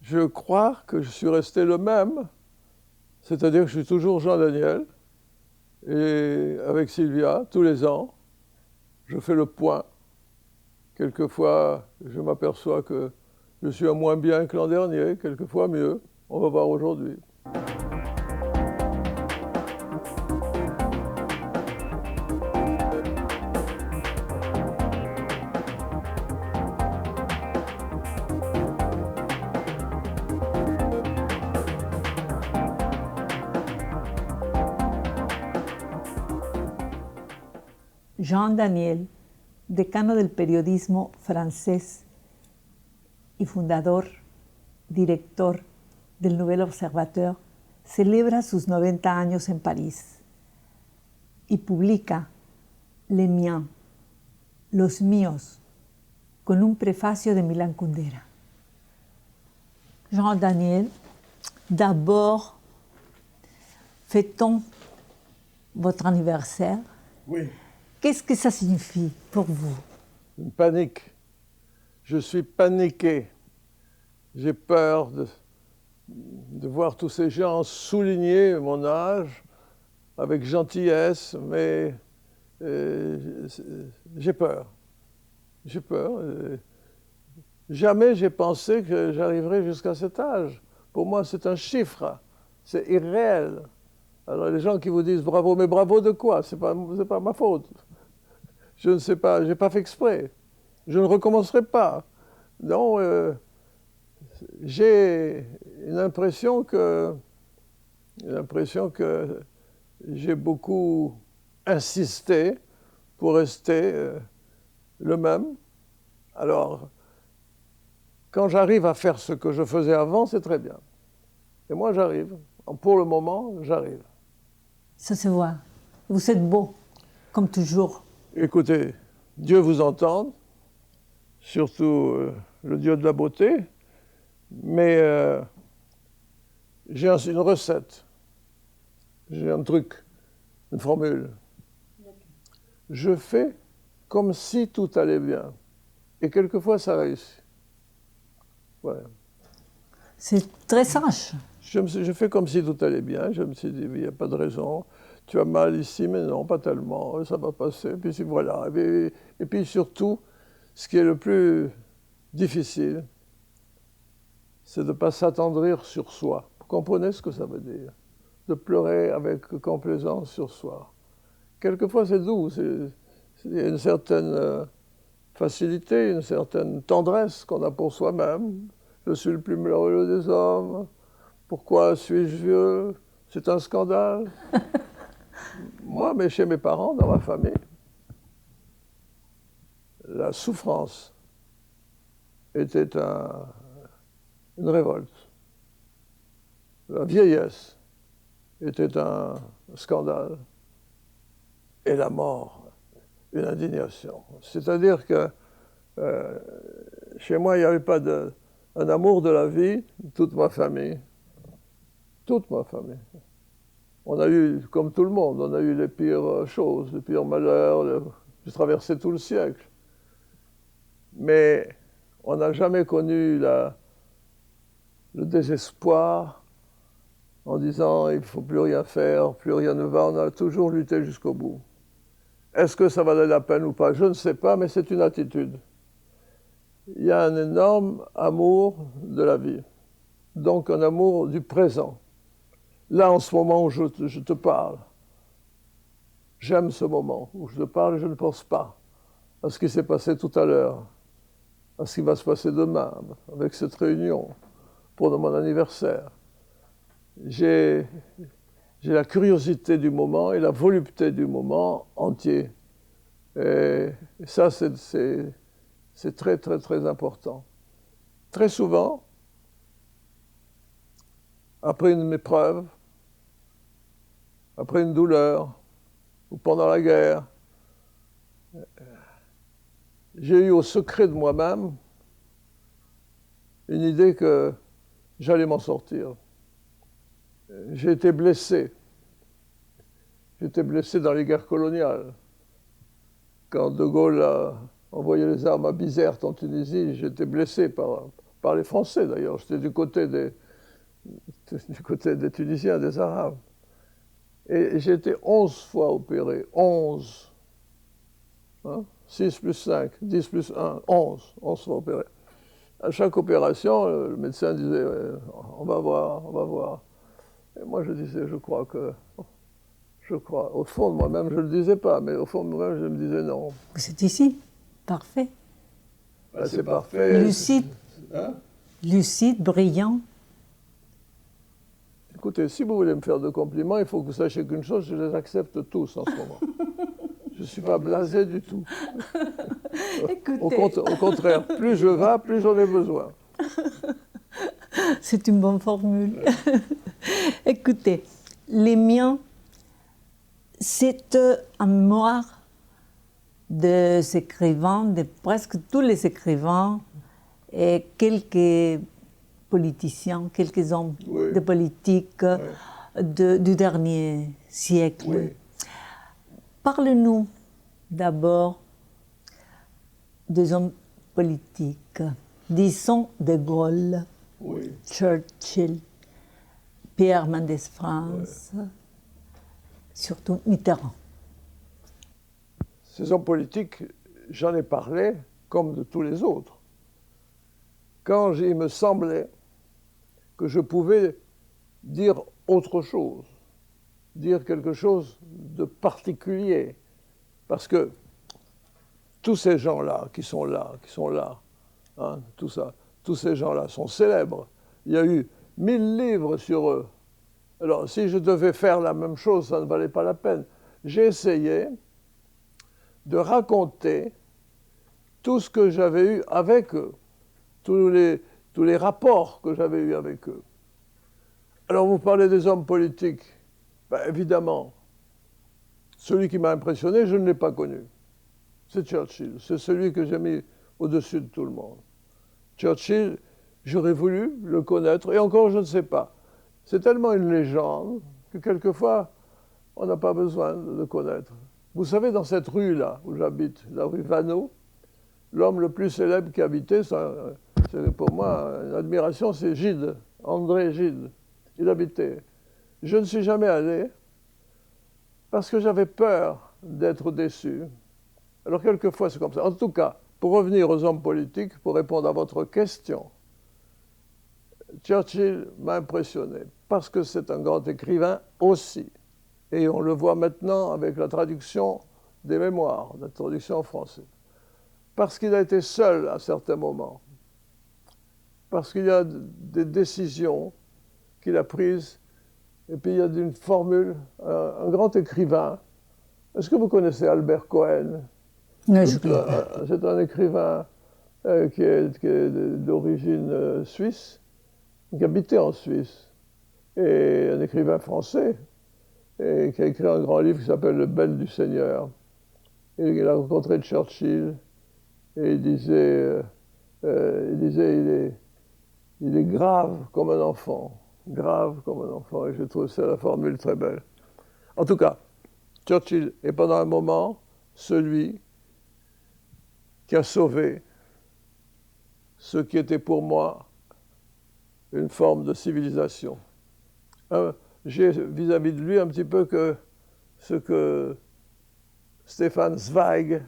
je crois que je suis resté le même, c'est-à-dire que je suis toujours Jean Daniel, et avec Sylvia, tous les ans, je fais le point. Quelquefois, je m'aperçois que je suis à moins bien que l'an dernier, quelquefois mieux. On va voir aujourd'hui. Jean Daniel, decano del periodismo francés y fundador, director del Nouvel Observateur, celebra sus 90 años en París y publica Les miens, los míos, con un prefacio de Milan Kundera. Jean Daniel, d'abord, fêtons votre anniversaire. Oui. Qu'est-ce que ça signifie pour vous? Une panique. Je suis paniqué. J'ai peur de voir tous ces gens souligner mon âge avec gentillesse, mais j'ai peur. J'ai peur. Jamais j'ai pensé que j'arriverais jusqu'à cet âge. Pour moi, c'est un chiffre. C'est irréel. Alors les gens qui vous disent bravo, mais bravo de quoi? C'est pas ma faute. Je ne sais pas, je n'ai pas fait exprès. Je ne recommencerai pas. Non, j'ai l'impression que j'ai beaucoup insisté pour rester le même. Alors, quand j'arrive à faire ce que je faisais avant, c'est très bien. Et moi, j'arrive. Pour le moment, j'arrive. Ça se voit. Vous êtes beau, comme toujours. Écoutez, Dieu vous entende, surtout le Dieu de la beauté, mais j'ai une recette, j'ai un truc, une formule. Je fais comme si tout allait bien. Et quelquefois, ça réussit. Voilà. C'est très sage. Je fais comme si tout allait bien. Je me suis dit, il n'y a pas de raison. Tu as mal ici, mais non, pas tellement. Ça va passer. Puis voilà. Et puis surtout, ce qui est le plus difficile, c'est de ne pas s'attendrir sur soi. Vous comprenez ce que ça veut dire? De pleurer avec complaisance sur soi. Quelquefois, c'est doux. Il y a une certaine facilité, une certaine tendresse qu'on a pour soi-même. Je suis le plus malheureux des hommes. Pourquoi suis-je vieux? C'est un scandale. Moi, mais chez mes parents, dans ma famille, la souffrance était une révolte. La vieillesse était un scandale. Et la mort, une indignation. C'est-à-dire que chez moi, il n'y avait pas un amour de la vie, toute ma famille. Toute ma famille. On a eu, comme tout le monde, on a eu les pires choses, les pires malheurs. J'ai traversé tout le siècle. Mais on n'a jamais connu le désespoir en disant il ne faut plus rien faire, plus rien ne va. On a toujours lutté jusqu'au bout. Est-ce que ça valait la peine ou pas? Je ne sais pas, mais c'est une attitude. Il y a un énorme amour de la vie, donc un amour du présent. Là, en ce moment où je te parle, j'aime ce moment où je te parle et je ne pense pas à ce qui s'est passé tout à l'heure, à ce qui va se passer demain, avec cette réunion pour mon anniversaire. J'ai la curiosité du moment et la volupté du moment entier. Et ça, c'est très, très, très important. Très souvent, après une épreuve, après une douleur, ou pendant la guerre, j'ai eu au secret de moi-même une idée que j'allais m'en sortir. J'ai été blessé. J'étais blessé dans les guerres coloniales. Quand De Gaulle a envoyé les armes à Bizerte en Tunisie, j'étais blessé par parlais français d'ailleurs, j'étais du côté des Tunisiens, des Arabes. Et j'ai été 11 fois opéré, 11. Hein? 6 plus 5, 10 plus 1, 11 fois opéré. À chaque opération, le médecin disait on va voir, on va voir. Et moi je disais je crois. Au fond de moi-même, je ne le disais pas, mais au fond de moi-même, je me disais non. Vous êtes ici, parfait. Ben, c'est parfait. Lucide, hein? lucide, brillant. Écoutez, si vous voulez me faire de compliments, il faut que vous sachiez qu'une chose, je les accepte tous en ce moment. Je ne suis pas blasé du tout. Écoutez. Au contraire, plus je vais, plus j'en ai besoin. C'est une bonne formule. Écoutez, les miens, c'est en mémoire des écrivains, de presque tous les écrivains et quelques politiciens, quelques hommes Oui. de politique du dernier siècle. Oui. Parle-nous d'abord des hommes politiques. Disons De Gaulle, Oui. Churchill, Pierre Mendès France, surtout Mitterrand. Ces hommes politiques, j'en ai parlé comme de tous les autres. Quand il me semblait que je pouvais dire autre chose, dire quelque chose de particulier. Parce que tous ces gens-là, hein, tout ça, tous ces gens-là sont célèbres. Il y a eu 1000 livres sur eux. Alors, si je devais faire la même chose, ça ne valait pas la peine. J'ai essayé de raconter tout ce que j'avais eu avec eux, tous les rapports que j'avais eus avec eux. Alors, vous parlez des hommes politiques. Ben, évidemment, celui qui m'a impressionné, je ne l'ai pas connu. C'est Churchill. C'est celui que j'ai mis au-dessus de tout le monde. Churchill, j'aurais voulu le connaître, et encore, je ne sais pas. C'est tellement une légende que quelquefois, on n'a pas besoin de le connaître. Vous savez, dans cette rue-là où j'habite, la rue Vaneau, l'homme le plus célèbre qui habitait, c'est pour moi une admiration, c'est Gide, André Gide. Il habitait. Je ne suis jamais allé parce que j'avais peur d'être déçu. Alors quelquefois c'est comme ça. En tout cas, pour revenir aux hommes politiques, pour répondre à votre question, Churchill m'a impressionné parce que c'est un grand écrivain aussi. Et on le voit maintenant avec la traduction des mémoires, la traduction en français. Parce qu'il a été seul à certains moments. Parce qu'il y a des décisions qu'il a prises. Et puis il y a une formule, un grand écrivain. Est-ce que vous connaissez Albert Cohen? Oui, je connais. C'est un écrivain qui est d'origine suisse, qui habitait en Suisse, et un écrivain français, et qui a écrit un grand livre qui s'appelle Le Bel du Seigneur. Et il a rencontré Churchill, et il disait il est grave comme un enfant. Grave comme un enfant, et je trouve ça la formule très belle. En tout cas, Churchill est pendant un moment celui qui a sauvé ce qui était pour moi une forme de civilisation. J'ai vis-à-vis de lui un petit peu que ce que Stefan Zweig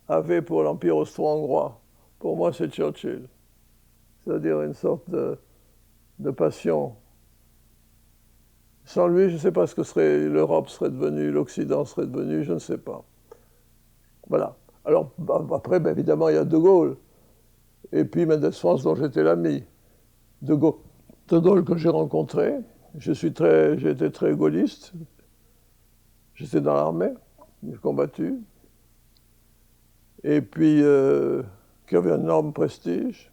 avait pour l'Empire austro-hongrois. Pour moi, c'est Churchill. C'est-à-dire une sorte de passion. Sans lui, je ne sais pas ce que l'Europe serait devenue, l'Occident serait devenu, je ne sais pas. Voilà. Alors, après, ben, évidemment, il y a De Gaulle. Et puis Mendès France, dont j'étais l'ami. De Gaulle que j'ai rencontré. J'ai été très gaulliste. J'étais dans l'armée, j'ai combattu. Et puis, qui avait un énorme prestige.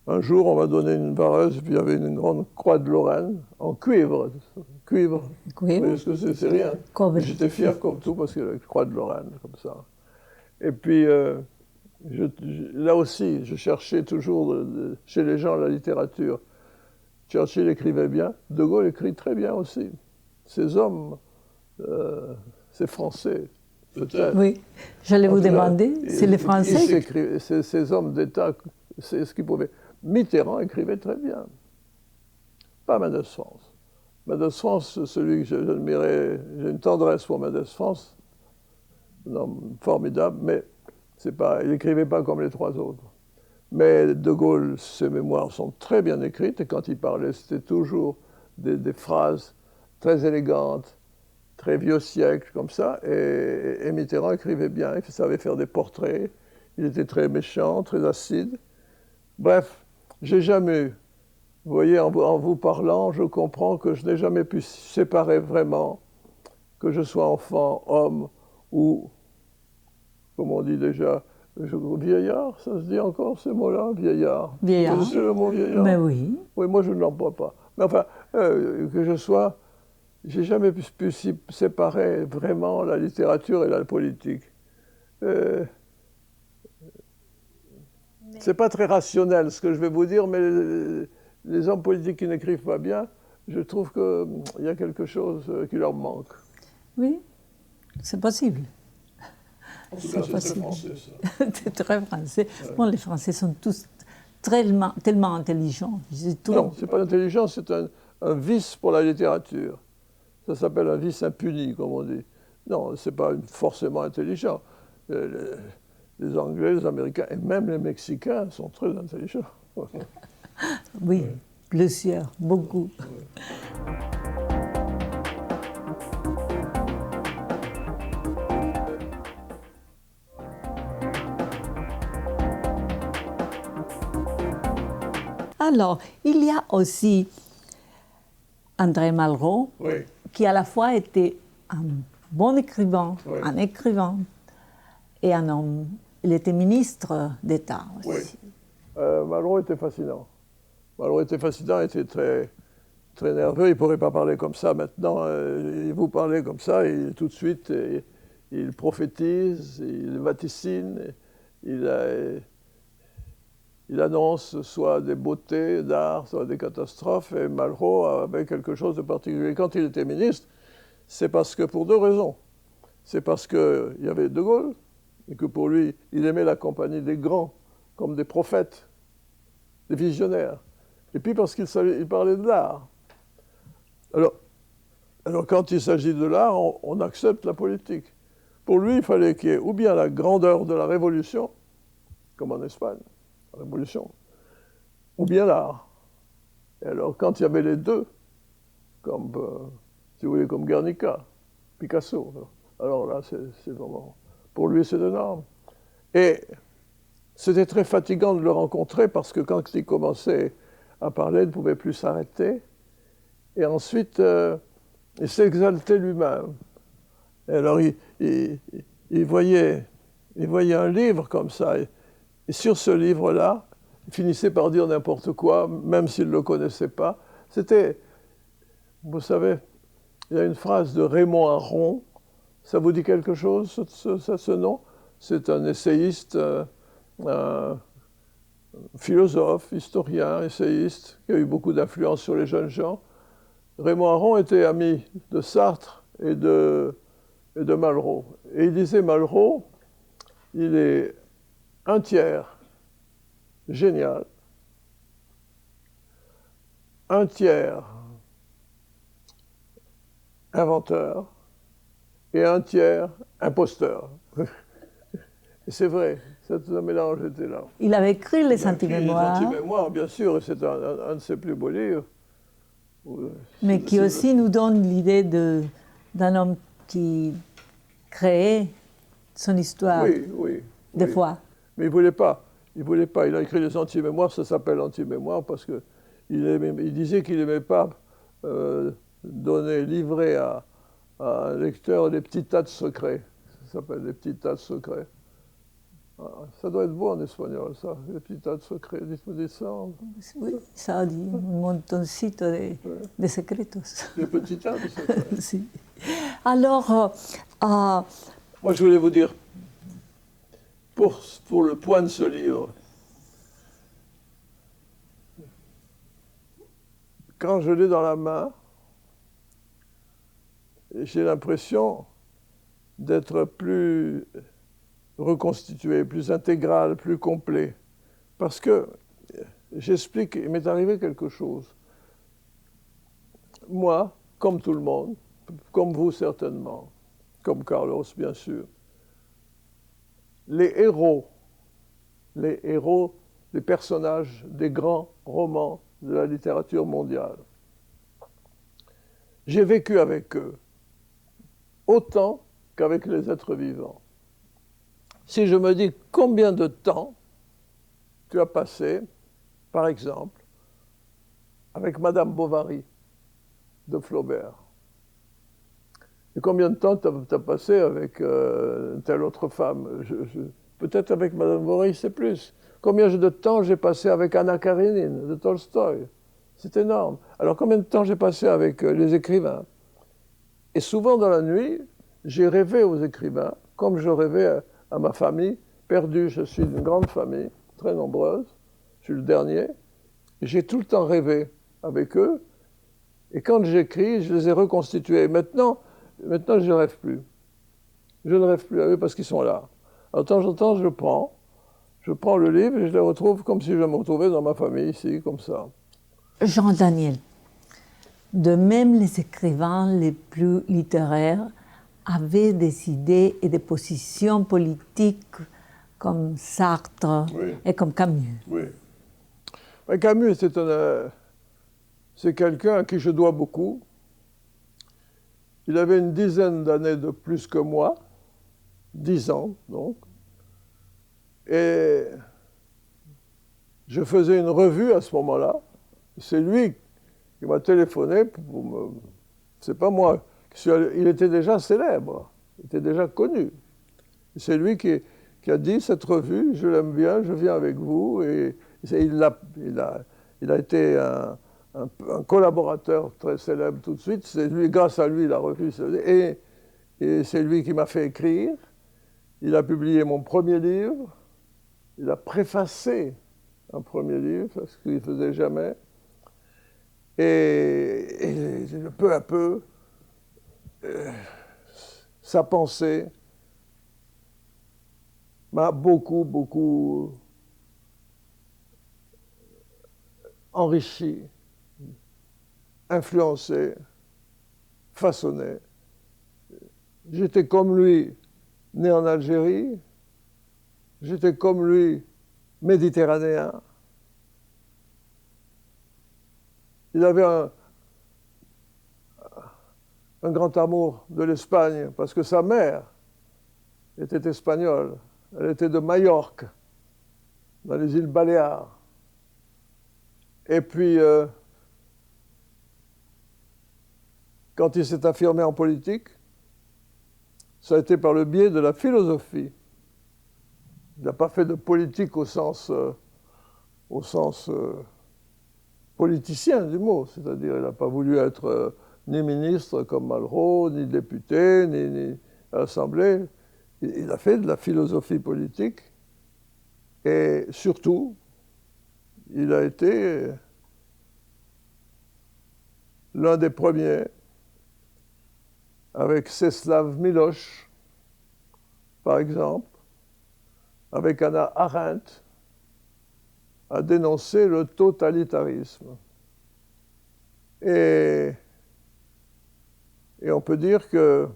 Un jour, on m'a donné une vareuse, puis il y avait une grande croix de Lorraine, en cuivre. Cuivre. Oui. Parce que c'est rien. J'étais fier comme tout, parce qu'il y avait une croix de Lorraine, comme ça. Et puis, là aussi, je cherchais toujours chez les gens la littérature. Churchill écrivait bien, De Gaulle écrit très bien aussi. Ces hommes, ces Français, peut-être. Oui, j'allais vous demander, c'est les Français. Ces hommes d'État C'est ce qu'il pouvait. Mitterrand écrivait très bien. Pas Mendès France. Mendès France, celui que j'admirais, j'ai une tendresse pour Mendès France, un homme formidable, mais il n'écrivait pas comme les trois autres. Mais De Gaulle, ses mémoires sont très bien écrites, et quand il parlait, c'était toujours des phrases très élégantes, très vieux siècle, comme ça, et Mitterrand écrivait bien, il savait faire des portraits, il était très méchant, très acide. Bref, j'ai jamais, vous voyez, en vous parlant, je comprends que je n'ai jamais pu séparer vraiment que je sois enfant, homme, ou, comme on dit déjà, vieillard, ça se dit encore ces mots-là, vieillard. Vieillard. C'est le mot vieillard. Mais oui. Oui, moi je ne l'emploie pas. Mais enfin, que je sois, j'ai jamais pu séparer vraiment la littérature et la politique. C'est pas très rationnel ce que je vais vous dire, mais les hommes politiques qui n'écrivent pas bien, je trouve qu'il y a quelque chose qui leur manque. Oui, c'est possible. En tout cas, c'est très français, ça. C'est très français. Ouais. Bon, les Français sont tous tellement intelligents. Non, c'est pas l'intelligence, c'est un vice pour la littérature. Ça s'appelle un vice impuni, comme on dit. Non, c'est pas forcément intelligent. Les Anglais, les Américains et même les Mexicains sont très intelligents. Oui, plusieurs, beaucoup. Alors, il y a aussi André Malraux, oui, qui à la fois était un bon écrivain, oui, un écrivain et un homme. Il était ministre d'État aussi. Oui. Malraux était fascinant. Malraux était fascinant, il était très, très nerveux. Il ne pourrait pas parler comme ça maintenant. Il vous parlait comme ça, et tout de suite, il prophétise, il vaticine, il annonce soit des beautés d'art, soit des catastrophes, et Malraux avait quelque chose de particulier. Quand il était ministre, c'est parce que, pour deux raisons. C'est parce qu'il y avait De Gaulle, et que pour lui, il aimait la compagnie des grands, comme des prophètes, des visionnaires. Et puis parce qu'il parlait de l'art. Alors, quand il s'agit de l'art, on accepte la politique. Pour lui, il fallait qu'il y ait ou bien la grandeur de la Révolution, comme en Espagne, la Révolution, ou bien l'art. Et alors, quand il y avait les deux, comme, si vous voulez, comme Guernica, Picasso, alors là, c'est vraiment... Pour lui, c'est de normes. Et c'était très fatigant de le rencontrer parce que quand il commençait à parler, il ne pouvait plus s'arrêter. Et ensuite, il s'exaltait lui-même. Et alors, il voyait un livre comme ça. Et sur ce livre-là, il finissait par dire n'importe quoi, même s'il ne le connaissait pas. C'était, vous savez, il y a une phrase de Raymond Aron. Ça vous dit quelque chose, ce nom? C'est un essayiste, un philosophe, historien, essayiste, qui a eu beaucoup d'influence sur les jeunes gens. Raymond Aron était ami de Sartre et de Malraux. Et il disait, Malraux, il est un tiers génial, un tiers inventeur, et un tiers imposteur. Et c'est vrai, ce mélange était là. Il avait écrit les Antimémoires. Les Antimémoires, bien sûr, c'est un de ses plus beaux livres. Mais qui aussi nous donne l'idée d'un homme qui créait son histoire. Oui. Des fois. Mais il ne voulait pas. Il a écrit les Antimémoires, ça s'appelle Antimémoires parce qu'il disait qu'il n'aimait pas livrer à un lecteur des petits tas de secrets. Ça s'appelle des petits tas de secrets. Ça doit être beau en espagnol, ça, les petits tas de secrets. Dites ça. Oui, ça dit un montoncito de secretos. Des petits tas de secrets. Si. Alors, moi, je voulais vous dire, pour le point de ce livre, quand je l'ai dans la main, j'ai l'impression d'être plus reconstitué, plus intégral, plus complet. Parce que, j'explique, il m'est arrivé quelque chose. Moi, comme tout le monde, comme vous certainement, comme Carlos bien sûr, les héros, les personnages des grands romans de la littérature mondiale, j'ai vécu avec eux autant qu'avec les êtres vivants. Si je me dis combien de temps tu as passé, par exemple, avec Madame Bovary de Flaubert, et combien de temps tu as passé avec telle autre femme, peut-être avec Madame Bovary, c'est plus. Combien de temps j'ai passé avec Anna Karénine de Tolstoï, c'est énorme. Alors combien de temps j'ai passé avec les écrivains. Et souvent dans la nuit, j'ai rêvé aux écrivains, comme je rêvais à ma famille perdue. Je suis d'une grande famille, très nombreuse, je suis le dernier. J'ai tout le temps rêvé avec eux. Et quand j'écris, je les ai reconstitués. Maintenant, je ne rêve plus. Je ne rêve plus à eux parce qu'ils sont là. Alors, de temps en temps, je prends le livre et je les retrouve comme si je me retrouvais dans ma famille, ici, comme ça. Jean-Daniel, de même les écrivains les plus littéraires avaient des idées et des positions politiques comme Sartre et comme Camus. Oui. Mais Camus, c'est quelqu'un à qui je dois beaucoup. Il avait une dizaine d'années de plus que moi, 10 ans donc, et je faisais une revue à ce moment-là. C'est lui qui m'a téléphoné pour me... C'est pas moi. Il était déjà célèbre, il était déjà connu. C'est lui qui a dit cette revue, je l'aime bien, je viens avec vous. Et il a été un collaborateur très célèbre tout de suite. C'est lui, grâce à lui, la revue. Et c'est lui qui m'a fait écrire. Il a publié mon premier livre. Il a préfacé un premier livre, ce qu'il ne faisait jamais. Et peu à peu, sa pensée m'a beaucoup enrichi, influencé, façonné. J'étais comme lui, né en Algérie. J'étais comme lui, méditerranéen. Il avait un grand amour de l'Espagne, parce que sa mère était espagnole. Elle était de Majorque, dans les îles Baléares. Et puis, quand il s'est affirmé en politique, ça a été par le biais de la philosophie. Il n'a pas fait de politique au sens politicien du mot, c'est-à-dire il n'a pas voulu être ni ministre comme Malraux, ni député, ni à l'Assemblée. Il a fait de la philosophie politique et surtout, il a été l'un des premiers, avec Česlav Miloš, par exemple, avec Hannah Arendt, à dénoncer le totalitarisme. Et on peut dire que,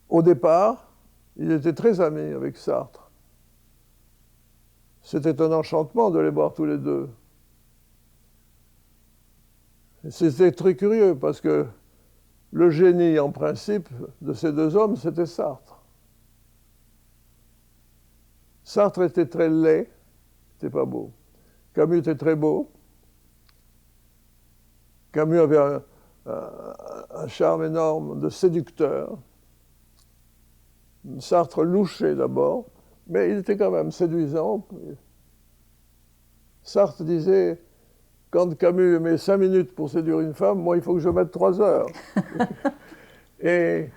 au départ, il était très ami avec Sartre. C'était un enchantement de les voir tous les deux. C'était très curieux parce que le génie, en principe, de ces deux hommes, c'était Sartre. Sartre était très laid, c'était pas beau. Camus était très beau. Camus avait un charme énorme de séducteur. Sartre louchait d'abord, mais il était quand même séduisant. Sartre disait, quand Camus met 5 minutes pour séduire une femme, moi, il faut que je mette 3 heures. Et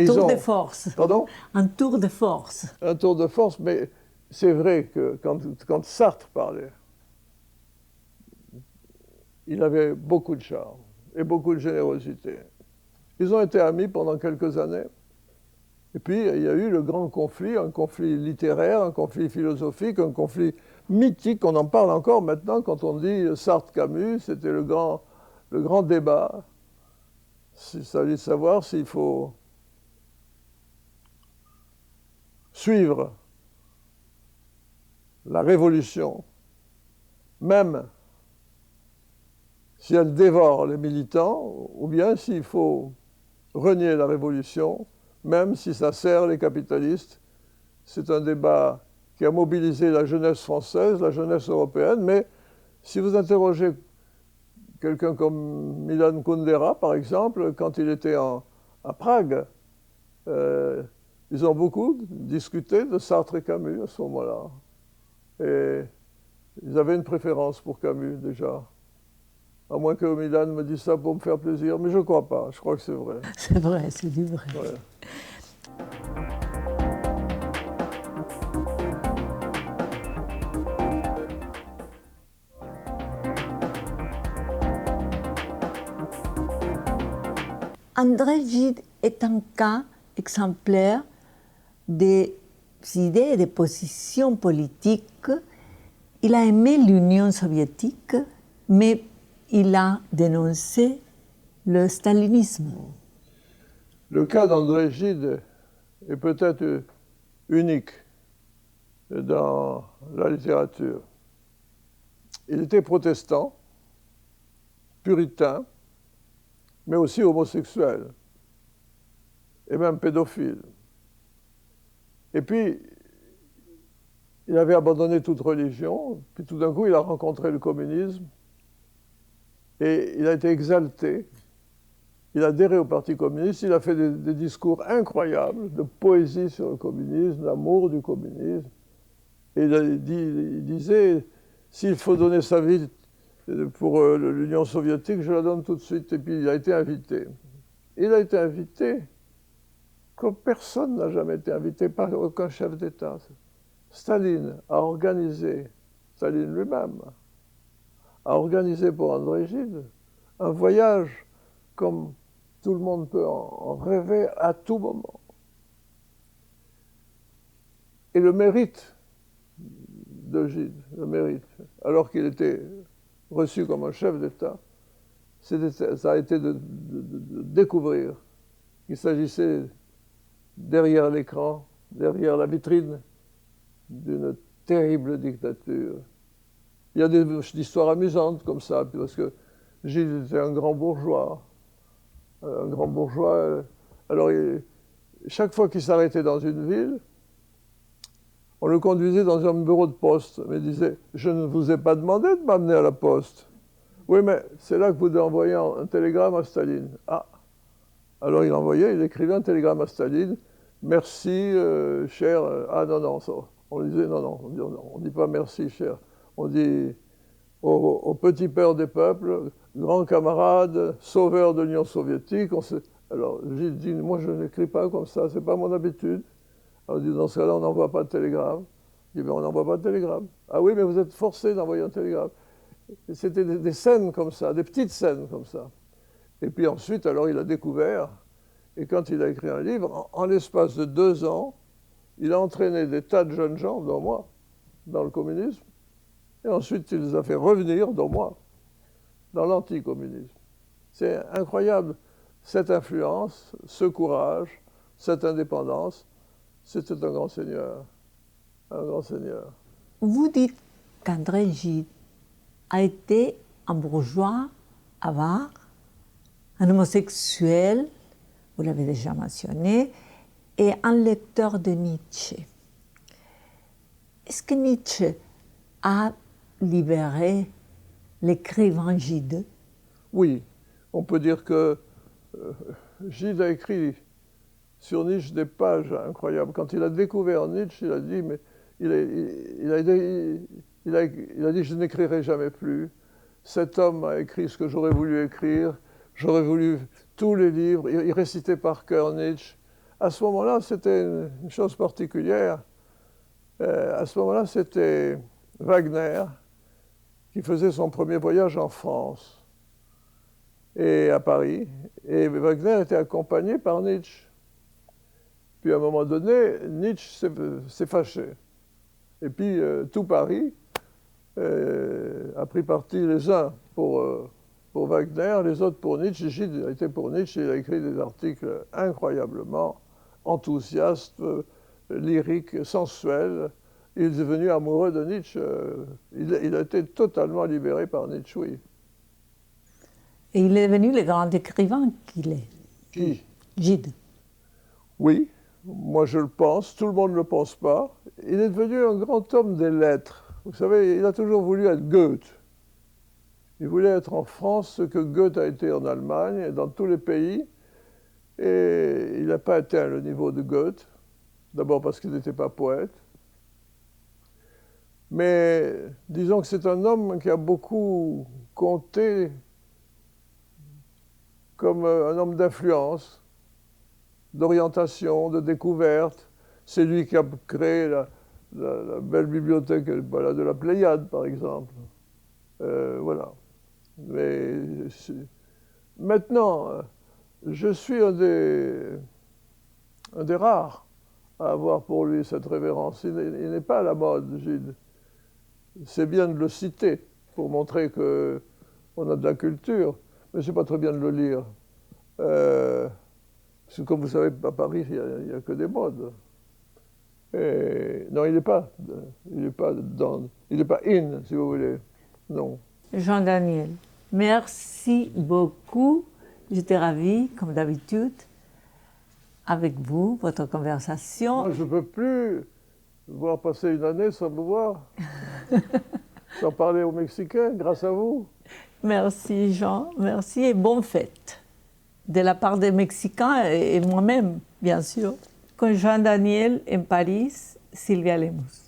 tour de force. Pardon? Un tour de force. Un tour de force, mais c'est vrai que quand Sartre parlait, il avait beaucoup de charme et beaucoup de générosité. Ils ont été amis pendant quelques années. Et puis, il y a eu le grand conflit, un conflit littéraire, un conflit philosophique, un conflit mythique. On en parle encore maintenant quand on dit Sartre-Camus, c'était le grand débat. Il s'agit de savoir s'il faut suivre la révolution, même si elle dévore les militants, ou bien s'il faut renier la révolution, même si ça sert les capitalistes. C'est un débat qui a mobilisé la jeunesse française, la jeunesse européenne, mais si vous interrogez quelqu'un comme Milan Kundera, par exemple, quand il était à Prague, ils ont beaucoup discuté de Sartre et Camus à ce moment-là. Et ils avaient une préférence pour Camus, déjà. À moins que Milan me dise ça pour me faire plaisir, mais je ne crois pas, je crois que c'est vrai. C'est vrai, c'est du vrai. Ouais. André Gide est un cas exemplaire des idées et des positions politiques. Il a aimé l'Union soviétique, mais il a dénoncé le stalinisme. Le cas d'André Gide est peut-être unique dans la littérature. Il était protestant, puritain, mais aussi homosexuel, et même pédophile. Et puis, il avait abandonné toute religion, puis tout d'un coup, il a rencontré le communisme, et il a été exalté. Il a adhéré au Parti communiste, il a fait des discours incroyables de poésie sur le communisme, d'amour du communisme. Et il disait, s'il faut donner sa vie pour l'Union soviétique, je la donne tout de suite. Et puis il a été invité. Il a été invité comme personne n'a jamais été invité par aucun chef d'État. Staline a organisé, Staline lui-même, a organisé pour André Gide un voyage comme tout le monde peut en rêver à tout moment. Et le mérite de Gide, le mérite, alors qu'il était reçu comme un chef d'État, ça a été de découvrir qu'il s'agissait derrière l'écran, derrière la vitrine, d'une terrible dictature. Il y a des histoires amusantes comme ça, parce que Gide était un grand bourgeois. Alors, chaque fois qu'il s'arrêtait dans une ville, on le conduisait dans un bureau de poste. Mais il disait, je ne vous ai pas demandé de m'amener à la poste. Oui, mais c'est là que vous devez envoyer un télégramme à Staline. Ah, alors il écrivait un télégramme à Staline. Merci, cher. Ah non, non, ça. On disait non, on ne dit pas merci, cher. On dit au petit père des peuples, grand camarade, sauveur de l'Union soviétique. Alors, j'ai dit, moi je n'écris pas comme ça, c'est pas mon habitude. Alors, dit, dans ce cas-là, on n'envoie pas de télégramme. Je dis, mais on n'envoie pas de télégramme. Ah oui, mais vous êtes forcé d'envoyer un télégramme. C'était des scènes comme ça, des petites scènes comme ça. Et puis ensuite, alors, il a découvert, et quand il a écrit un livre, en l'espace de 2 ans, il a entraîné des tas de jeunes gens, dont moi, dans le communisme, et ensuite il les a fait revenir, dont moi, dans l'anticommunisme. C'est incroyable, cette influence, ce courage, cette indépendance. C'était un grand seigneur, un grand seigneur. Vous dites qu'André Gide a été un bourgeois avare, un homosexuel, vous l'avez déjà mentionné, et un lecteur de Nietzsche. Est-ce que Nietzsche a libéré l'écrivain Gide? Oui, on peut dire que Gide a écrit sur Nietzsche des pages incroyables. Quand il a découvert Nietzsche, il a dit, mais il a dit, je n'écrirai jamais plus. Cet homme a écrit ce que j'aurais voulu écrire. J'aurais voulu tous les livres. Il récitait par cœur Nietzsche. À ce moment-là, c'était une chose particulière. À ce moment-là, c'était Wagner qui faisait son premier voyage en France et à Paris. Et Wagner était accompagné par Nietzsche. puis à un moment donné, Nietzsche s'est fâché. Et puis tout Paris a pris parti les uns pour Wagner, les autres pour Nietzsche. Gide a été pour Nietzsche, il a écrit des articles incroyablement enthousiastes, lyriques, sensuels. Il est devenu amoureux de Nietzsche. Il a été totalement libéré par Nietzsche, oui. Et il est devenu le grand écrivain qu'il est. Qui? Gide. Oui, moi je le pense, tout le monde ne le pense pas. Il est devenu un grand homme des lettres. Vous savez, il a toujours voulu être Goethe. Il voulait être en France ce que Goethe a été en Allemagne et dans tous les pays. Et il n'a pas atteint le niveau de Goethe. D'abord parce qu'il n'était pas poète. Mais disons que c'est un homme qui a beaucoup compté comme un homme d'influence, d'orientation, de découverte. C'est lui qui a créé la belle bibliothèque voilà, de la Pléiade, par exemple. Voilà. Mais maintenant, je suis un des rares à avoir pour lui cette révérence. Il n'est pas à la mode, Gide. C'est bien de le citer pour montrer qu'on a de la culture, mais c'est pas très bien de le lire. Parce que comme vous savez, à Paris, il n'y a que des modes. Et, non, il n'est pas in, si vous voulez. Non. Jean Daniel, merci beaucoup. J'étais ravie, comme d'habitude, avec vous, votre conversation. Moi, je ne peux plus voir passer une année sans vous voir, sans parler aux Mexicains, grâce à vous. Merci Jean, merci et bonne fête. De la part des Mexicains et moi-même, bien sûr. Con Jean Daniel en Paris, Sylvia Lemus.